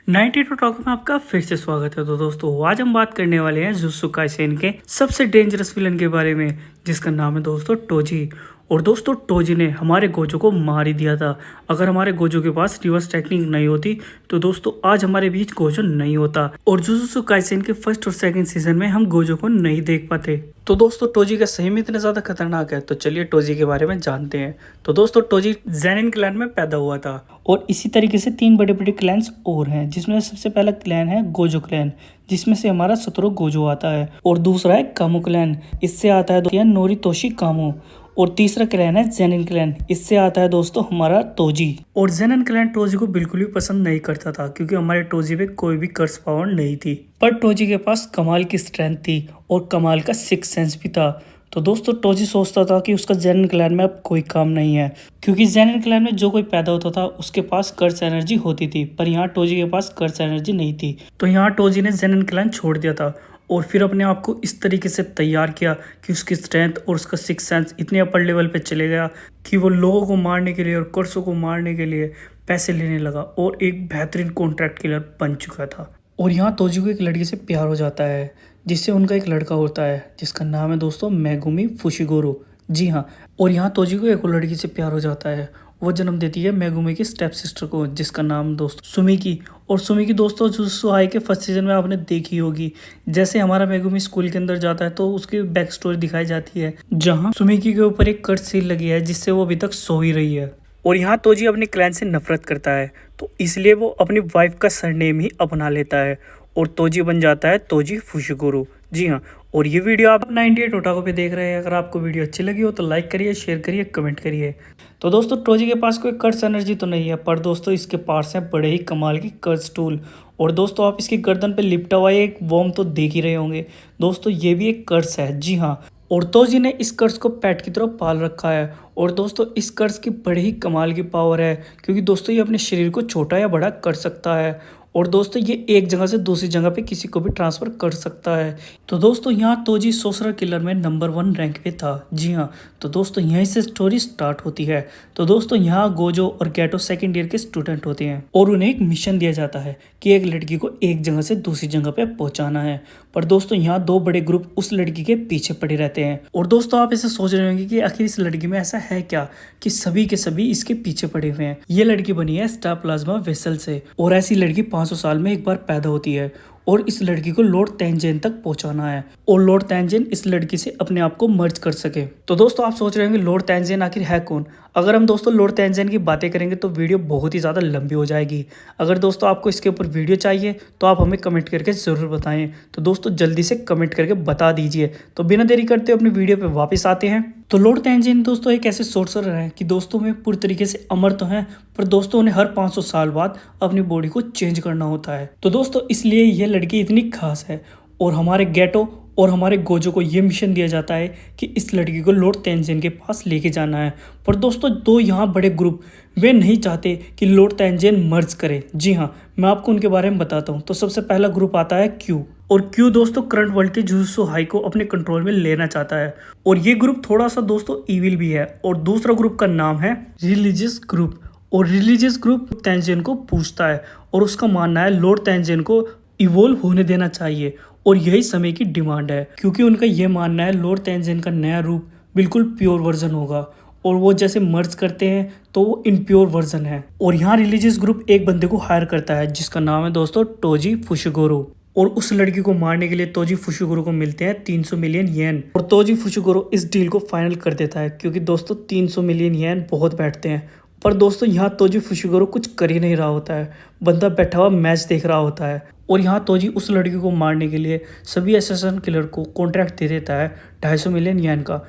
92 talk में आपका फिर से स्वागत है। तो दोस्तों आज हम बात करने वाले हैं जुत्सु काइसेन के सबसे डेंजरस विलन के बारे में, जिसका नाम है दोस्तों टोजी। और दोस्तों टोजी ने हमारे गोजो को मार ही दिया था। अगर हमारे गोजो के पास रिवर्स टेक्निक नहीं होती तो दोस्तों आज हमारे बीच गोजो नहीं होता और जुत्सु काइसेन के फर्स्ट और सेकंड सीजन में हम गोजो को नहीं देख पाते। तो दोस्तों टोजी का सही में इतना ज्यादा खतरनाक है, तो चलिए टोजी के बारे में जानते हैं। तो दोस्तों टोजी जेनिन क्लैन में पैदा हुआ था और इसी तरीके से तीन बड़े बड़े क्लैन्स और हैं, जिसमें सबसे पहला क्लैन है गोजो क्लैन, जिसमें से हमारा सतोरु गोजो आता है। और दूसरा है कामो क्लैन, इससे आता है नोरितोशी कामो। और तीसरा क्लैन है जेनिन क्लैन, इससे आता है दोस्तों हमारा टोजी। और जेनिन क्लैन टोजी को बिल्कुल भी पसंद नहीं करता था, क्योंकि हमारे टोजी पे कोई भी कर्स पावर नहीं थी। पर टोजी के पास कमाल की स्ट्रेंथ थी और कमाल का सिक्स सेंस भी था। तो दोस्तों टोजी सोचता था कि उसका जेनिन क्लैन में अब कोई काम नहीं है, क्योंकि जेनिन क्लैन में जो कोई पैदा होता था उसके पास कर्स एनर्जी होती थी, पर यहाँ टोजी के पास कर्स एनर्जी नहीं थी। तो यहाँ टोजी ने जेनिन क्लैन छोड़ दिया था और फिर अपने आप को इस तरीके से तैयार किया कि उसकी स्ट्रेंथ और उसका सिक्स सेंस इतने अपर लेवल पे चले गया कि वो लोगों को मारने के लिए और कर्सों को मारने के लिए पैसे लेने लगा और एक बेहतरीन कॉन्ट्रैक्ट किलर बन चुका था। और यहाँ तोजी को एक लड़की से प्यार हो जाता है, जिससे उनका एक लड़का होता है जिसका नाम है दोस्तों मेगुमी फुशिगोरो। जी हाँ, और यहाँ तोजी को एक और लड़की से प्यार हो जाता है। वो जन्म देती है मेगुमी की स्टेप सिस्टर को, जिसका नाम दोस्तों सुमिकी। और सुमिकी दोस्तों जुत्सु हाई के फर्स्ट सीजन में आपने देखी होगी, जैसे हमारा मेगुमी स्कूल के अंदर जाता है तो उसकी बैक स्टोरी दिखाई जाती है, जहाँ सुमिकी के ऊपर एक कट सील लगी है जिससे वो अभी तक सो ही रही है। और यहाँ तोजी अपने क्लैन से नफरत करता है, तो इसलिए वो अपनी वाइफ का सरनेम ही अपना लेता है और तोजी बन जाता है तोजी फुशिगोरो। जी हाँ, और ये वीडियो आप 98 ओटाको पे देख रहे हैं। अगर आपको वीडियो अच्छी लगी हो तो लाइक करिए, शेयर करिए, कमेंट करिए। तो दोस्तों टोजी के पास कोई कर्स एनर्जी तो नहीं है, पर दोस्तों इसके पास है बड़े ही कमाल की कर्स टूल। और दोस्तों आप इसकी गर्दन पे लिपटा हुआ एक वॉर्म तो देख ही रहे होंगे। दोस्तों ये भी एक कर्स है। जी हाँ, और तोजी ने इस कर्स को पेट की तरह पाल रखा है। और दोस्तों इस कर्स की बड़ी ही कमाल की पावर है, क्योंकि दोस्तों ये अपने शरीर को छोटा या बड़ा कर सकता है। और दोस्तों ये एक जगह से दूसरी जगह पे किसी को भी ट्रांसफर कर सकता है। तो दोस्तों यहाँ तोजी सोर्सरर किलर में नंबर 1 रैंक पे था। जी हाँ, तो दोस्तों यहीं से स्टोरी स्टार्ट होती है। तो दोस्तों यहाँ गोजो और गैटो सेकेंड ईयर के स्टूडेंट होते हैं और उन्हें एक मिशन दिया जाता है कि एक लड़की को एक जगह से दूसरी जगह पे पहुंचाना है। पर दोस्तों यहाँ दो बड़े ग्रुप उस लड़की के पीछे पड़े रहते हैं। और दोस्तों आप ऐसे सोच रहे होंगे कि आखिर इस लड़की में ऐसा है क्या कि सभी के सभी इसके पीछे पड़े हुए हैं। ये लड़की बनी है स्टार प्लाज्मा वेसल से, और ऐसी लड़की 500 साल में एक बार पैदा होती है। और इस लड़की को लॉर्ड तैंजेन तक पहुंचाना है और लॉर्ड तैंजेन इस लड़की से अपने आप को मर्ज कर सके। तो दोस्तों आप सोच रहे होंगे लॉर्ड तैंजेन आखिर है कौन। अगर हम दोस्तों लॉर्ड तैंजेन की बातें करेंगे तो वीडियो बहुत ही ज़्यादा लंबी हो जाएगी। अगर दोस्तों आपको इसके ऊपर वीडियो चाहिए तो आप हमें कमेंट करके ज़रूर बताएं। तो दोस्तों जल्दी से कमेंट करके बता दीजिए। तो बिना देरी करते अपनी वीडियो पे वापस आते हैं। तो लॉर्ड तैंजेन दोस्तों एक ऐसे सोर्सरर हैं कि दोस्तों में पूरी तरीके से अमर तो हैं, पर दोस्तों उन्हें हर 500 साल बाद अपनी बॉडी को चेंज करना होता है। तो दोस्तों इसलिए यह लड़की इतनी खास है। और हमारे गैटो और हमारे गोजो को ये मिशन दिया जाता है कि इस लड़की को लॉर्ड तैंजेन के पास लेके जाना है। पर दोस्तों दो यहाँ बड़े ग्रुप वे नहीं चाहते कि लॉर्ड तैंजेन मर्ज करे। जी हाँ, मैं आपको उनके बारे में बताता हूँ। तो सबसे पहला ग्रुप आता है क्यू। और क्यू दोस्तों करंट वर्ल्ड के जुजुत्सु हाई को अपने कंट्रोल में लेना चाहता है, और ये ग्रुप थोड़ा सा दोस्तों इविल भी है। और दूसरा ग्रुप का नाम है रिलीजियस ग्रुप। और रिलीजियस ग्रुप तैंजेन को पूछता है और उसका मानना है लॉर्ड तैंजेन को इवोल्व होने देना चाहिए, और यही समय की डिमांड है, क्योंकि उनका यह मानना है लॉर्ड तैंजेन का नया रूप बिल्कुल प्योर वर्जन होगा और वो जैसे मर्ज करते हैं तो वो इनप्योर वर्जन है। और यहाँ रिलीजियस ग्रुप एक बंदे को हायर करता है जिसका नाम है दोस्तों टोजी फुशिगोरो। और उस लड़की को मारने के लिए तोजी फुशिगोरो को मिलते हैं 300 मिलियन येन। और तोजी फुशिगोरो इस डील को फाइनल कर देता है, क्योंकि दोस्तों 300 मिलियन येन बहुत बैठते हैं। पर दोस्तों यहाँ तोजी फुशिगोरो कुछ कर ही नहीं रहा होता है, बंदा बैठा हुआ मैच देख रहा होता है। और यहाँ तोजी उस लड़की को मारने के लिए सभी असैसिन किलर को कॉन्ट्रैक्ट दे देता है 250 मिलियन येन का।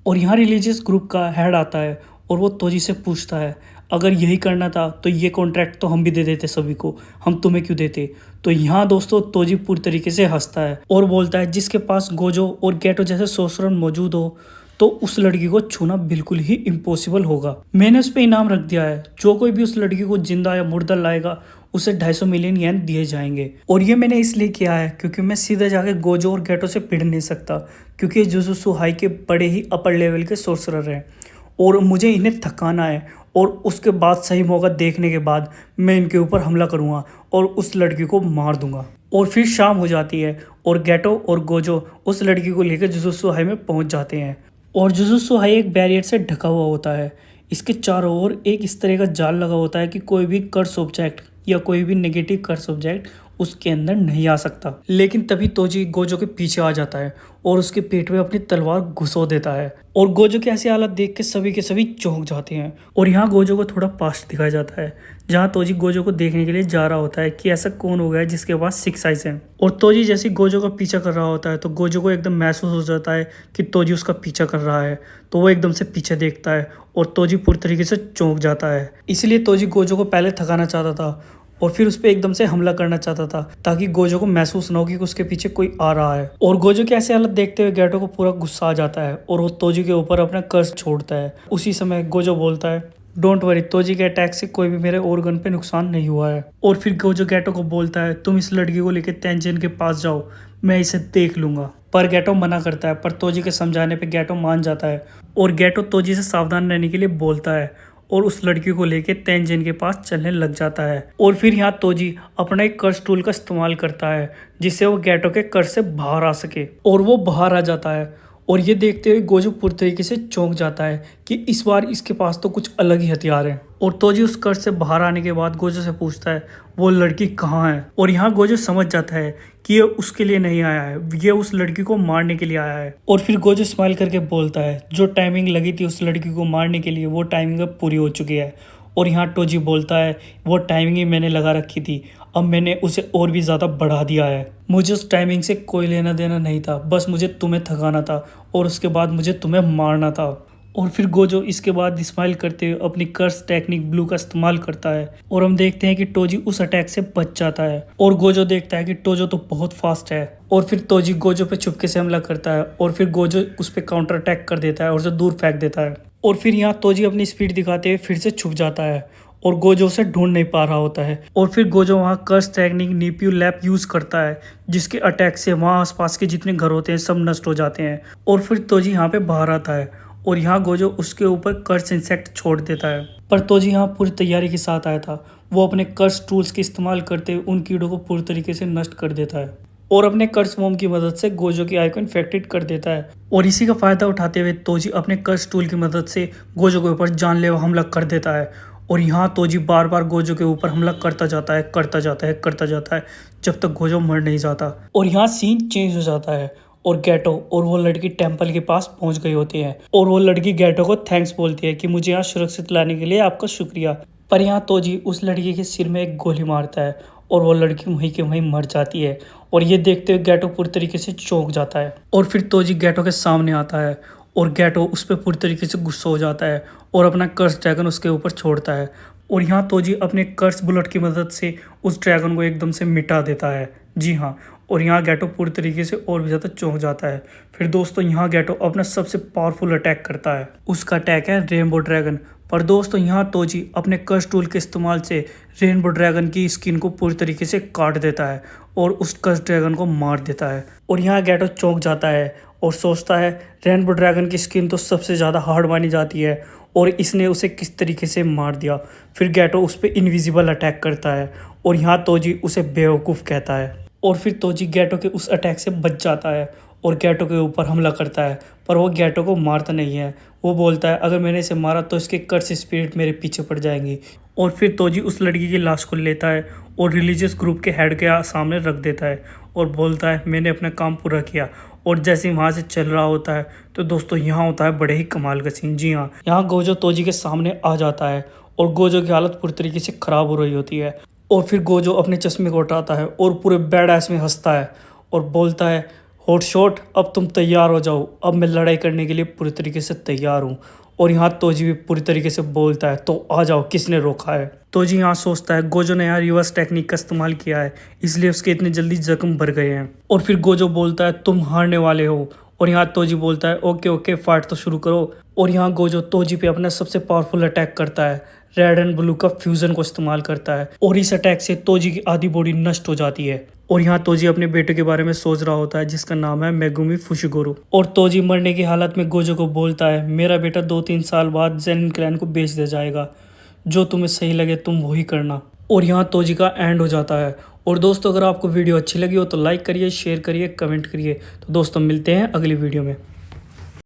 और यहाँ रिलीजियस ग्रुप का हेड आता है और वो तोजी से पूछता है अगर यही करना था तो ये कॉन्ट्रैक्ट तो हम भी दे देते सभी को, हम तुम्हें क्यों देते। तो यहाँ दोस्तों तोजी पूरी तरीके से हंसता है और बोलता है जिसके पास गोजो और गैटो जैसे सोर्सरर मौजूद हो तो उस लड़की को छूना बिल्कुल ही इम्पॉसिबल होगा। मैंने उस पर इनाम रख दिया है, जो कोई भी उस लड़की को जिंदा या मुर्दा लाएगा उसे 250 मिलियन येन दिए जाएंगे। और ये मैंने इसलिए किया है क्योंकि मैं सीधे जाके गोजो और गैटो से भिड़ नहीं सकता, क्योंकि जुजुत्सु हाई के बड़े ही अपर लेवल के सोर्सरर हैं। और मुझे इन्हें थकाना है और उसके बाद सही मौका देखने के बाद मैं इनके ऊपर हमला करूँगा और उस लड़की को मार दूंगा। और फिर शाम हो जाती है और गेटो और गोजो उस लड़की को लेकर जुजुत्सु हाई में पहुंच जाते हैं। और जुजुत्सु हाई एक बैरियर से ढका हुआ होता है। इसके चारों ओर एक इस तरह का जाल लगा होता है कि कोई भी कर्स ऑब्जेक्ट या कोई भी नेगेटिव कर्स ऑब्जेक्ट उसके अंदर नहीं आ सकता। लेकिन तभी तोजी गोजो के पीछे आ जाता है और उसके पेट में अपनी तलवार घुसो देता है और गोजो की ऐसी हालत देख के सभी चौंक जाते हैं। और यहाँ गोजो को थोड़ा पास्ट दिखाया जाता है जहाँ तोजी गोजो को देखने के लिए जा रहा होता है कि ऐसा कौन हो गया है जिसके पास 6 आइज हैं। और तोजी जैसे गोजो का पीछा कर रहा होता है तो गोजो को एकदम महसूस हो जाता है कि तोजी उसका पीछा कर रहा है। तो वो एकदम से पीछे देखता है और तोजी पूरी तरीके से चौंक जाता है। इसलिए तोजी गोजो को पहले थकाना चाहता था और फिर उस पर एकदम से हमला करना चाहता था ताकि गोजो को महसूस ना हो कि उसके पीछे कोई आ रहा है। और गोजो की ऐसी हालत देखते हुए गेटो को पूरा गुस्सा आ जाता है और वो तोजी के ऊपर अपना कर्स छोड़ता है। उसी समय गोजो बोलता है, डोंट वरी, तोजी के अटैक से कोई भी मेरे ऑर्गन पे नुकसान नहीं हुआ है। और फिर गोजो गेटो को बोलता है, तुम इस लड़की को लेकर तेंजिन के पास जाओ, मैं इसे देख लूंगा। पर गेटो मना करता है, पर तोजी के समझाने पे गेटो मान जाता है और गेटो तोजी से सावधान रहने के लिए बोलता है और उस लड़की को लेके तेंजिन के पास चलने लग जाता है। और फिर यहाँ तोजी अपना एक कर्स टूल का इस्तेमाल करता है जिससे वो गेटो के कर्स से बाहर आ सके और वो बाहर आ जाता है। और ये देखते हुए गोजो पूरी तरीके से चौंक जाता है कि इस बार इसके पास तो कुछ अलग ही हथियार हैं। और तोजी उस कर्स से बाहर आने के बाद गोजो से पूछता है वो लड़की कहाँ है। और यहाँ गोजो समझ जाता है कि ये उसके लिए नहीं आया है, ये उस लड़की को मारने के लिए आया है। और फिर गोजो स्माइल करके बोलता है, जो टाइमिंग लगी थी उस लड़की को मारने के लिए वो टाइमिंग अब पूरी हो चुकी है। और यहाँ तोजी बोलता है, वो टाइमिंग ही मैंने लगा रखी थी, अब मैंने उसे और भी ज़्यादा बढ़ा दिया है। मुझे उस टाइमिंग से कोई लेना देना नहीं था, बस मुझे तुम्हें थकाना था और उसके बाद मुझे तुम्हें मारना था। और फिर गोजो इसके बाद स्माइल करते हुए अपनी कर्स टेक्निक ब्लू का इस्तेमाल करता है और हम देखते हैं कि तोजी उस अटैक से बच जाता है। और गोजो देखता है कि तोजो तो बहुत फास्ट है और फिर तोजी गोजो पे चुपके से हमला करता है और फिर गोजो उस पर काउंटर अटैक कर देता है और उसे दूर फेंक देता है। और फिर यहाँ तोजी अपनी स्पीड दिखाते हुए फिर से छुप जाता है और गोजो उसे ढूंढ नहीं पा रहा होता है। और फिर गोजो वहाँ कर्स टेक्निक नीपियो लैप यूज़ करता है जिसके अटैक से वहाँ आसपास के जितने घर होते हैं सब नष्ट हो जाते हैं। और फिर तोजी यहाँ पे बाहर आता है और यहाँ गोजो उसके ऊपर कर्स इंसेक्ट छोड़ देता है। पर तोजी यहाँ पूरी तैयारी के साथ आया था, वो अपने कर्स टूल्स के इस्तेमाल करते हुए उन कीड़ों को पूरी तरीके से नष्ट कर देता है और अपने कर्स वॉर्म की मदद से गोजो की आई को इन्फेक्टेड कर देता है। और इसी का फायदा उठाते हुए तोजी अपने कर्स टूल की मदद से गोजो के ऊपर जानलेवा हमला कर देता है। और यहाँ तोजी बार बार गोजो के ऊपर हमला करता जाता है जब तक गोजो मर नहीं जाता। और यहाँ सीन चेंज हो जाता है और गेटो और वो लड़की टेंपल के पास पहुंच गई होती है और वो लड़की गेटो को थैंक्स बोलती है कि मुझे यहाँ सुरक्षित लाने के लिए आपका शुक्रिया। पर यहाँ तोजी उस लड़की के सिर में एक गोली मारता है और वो लड़की वहीं के वहीं मर जाती है। और ये देखते हुए गेटो पूरी तरीके से चौंक जाता है। और फिर तोजी गेटो के सामने आता है और गेटो उस पर पूरी तरीके से गुस्सा हो जाता है और अपना कर्स ड्रैगन उसके ऊपर छोड़ता है। और यहाँ तोजी अपने कर्स बुलेट की मदद से उस ड्रैगन को एकदम से मिटा देता है। जी हाँ, और यहाँ गेटो पूरी तरीके से और भी ज़्यादा चौंक जाता है। फिर दोस्तों यहाँ गेटो अपना सबसे पावरफुल अटैक करता है, उसका अटैक है रेनबो ड्रैगन। पर दोस्तों यहाँ तोजी अपने कर्स टूल के इस्तेमाल से रेनबो ड्रैगन की स्किन को पूरी तरीके से काट देता है और उस कर्स ड्रैगन को मार देता है। और यहाँ गेटो चौंक जाता है और सोचता है रेनबो ड्रैगन की स्किन तो सबसे ज़्यादा हार्ड मानी जाती है और इसने उसे किस तरीके से मार दिया। फिर गेटो उस पर इनविजिबल अटैक करता है और यहाँ तोजी उसे बेवकूफ़ कहता है। और फिर तोजी गेटो के उस अटैक से बच जाता है और गेटो के ऊपर हमला करता है, पर वो गेटो को मारता नहीं है। वो बोलता है अगर मैंने इसे मारा तो इसके कर्स स्पिरिट मेरे पीछे पड़ जाएंगी। और फिर तोजी उस लड़की की लाश को लेता है और रिलीजियस ग्रुप के हेड के सामने रख देता है और बोलता है मैंने अपना काम पूरा किया। और जैसे ही वहाँ से चल रहा होता है तो दोस्तों यहाँ होता है बड़े ही कमाल का सीन। जी हाँ, यहाँ गोजो तोजी के सामने आ जाता है और गोजो की हालत पूरी तरीके से ख़राब हो रही होती है। और फिर गोजो अपने चश्मे को उठाता है और पूरे बैड एस में हंसता है और बोलता है हॉट शॉट, अब तुम तैयार हो जाओ, अब मैं लड़ाई करने के लिए पूरी तरीके से तैयार हूँ। और यहाँ तोजी भी पूरी तरीके से बोलता है तो आ जाओ, किसने रोका है। तोजी यहाँ सोचता है गोजो ने यहाँ रिवर्स टेक्निक का इस्तेमाल किया है इसलिए उसके इतने जल्दी जख्म भर गए हैं। और फिर गोजो बोलता है तुम हारने वाले हो। और यहाँ तोजी बोलता है ओके ओके फाइट तो शुरू करो। और यहाँ गोजो तोजी पे अपना सबसे पावरफुल अटैक करता है, रेड एंड ब्लू का फ्यूजन को इस्तेमाल करता है और इस अटैक से तोजी की आधी बॉडी नष्ट हो जाती है। और यहाँ तोजी अपने बेटे के बारे में सोच रहा होता है जिसका नाम है मेगुमी फुशिगोरू। और तोजी मरने की हालत में गोजो को बोलता है, मेरा बेटा 2-3 साल बाद जेनिन क्लैन को बेच दिया जाएगा, जो तुम्हें सही लगे तुम वही करना। और यहाँ तोजी का एंड हो जाता है। और दोस्तों अगर आपको वीडियो अच्छी लगी हो तो लाइक करिए, शेयर करिए, कमेंट करिए। तो दोस्तों मिलते हैं अगली वीडियो में।